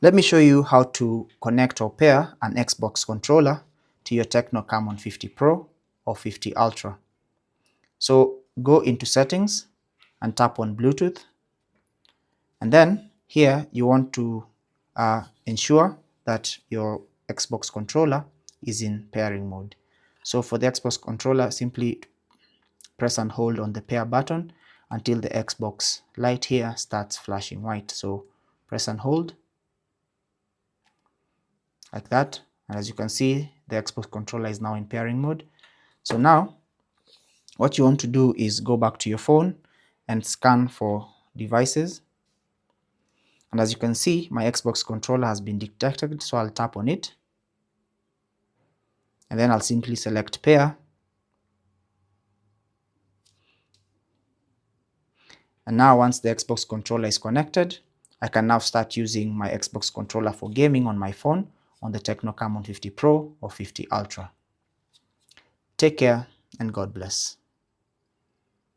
Let me show you how to connect or pair an Xbox controller to your Tecno Camon 50 Pro or 50 Ultra. So go into settings and tap on Bluetooth, and then here you want to ensure that your Xbox controller is in pairing mode. So for the Xbox controller, simply press and hold on the pair button until the Xbox light here starts flashing white. So press and hold like that, and as you can see, the Xbox controller is now in pairing mode. So now what you want to do is go back to your phone and scan for devices, and as you can see, my Xbox controller has been detected, so I'll tap on it and then I'll simply select pair, and now once the Xbox controller is connected, I can now start using my Xbox controller for gaming on my phone on the Tecno Camon 50 Pro or 50 Ultra. Take care and God bless.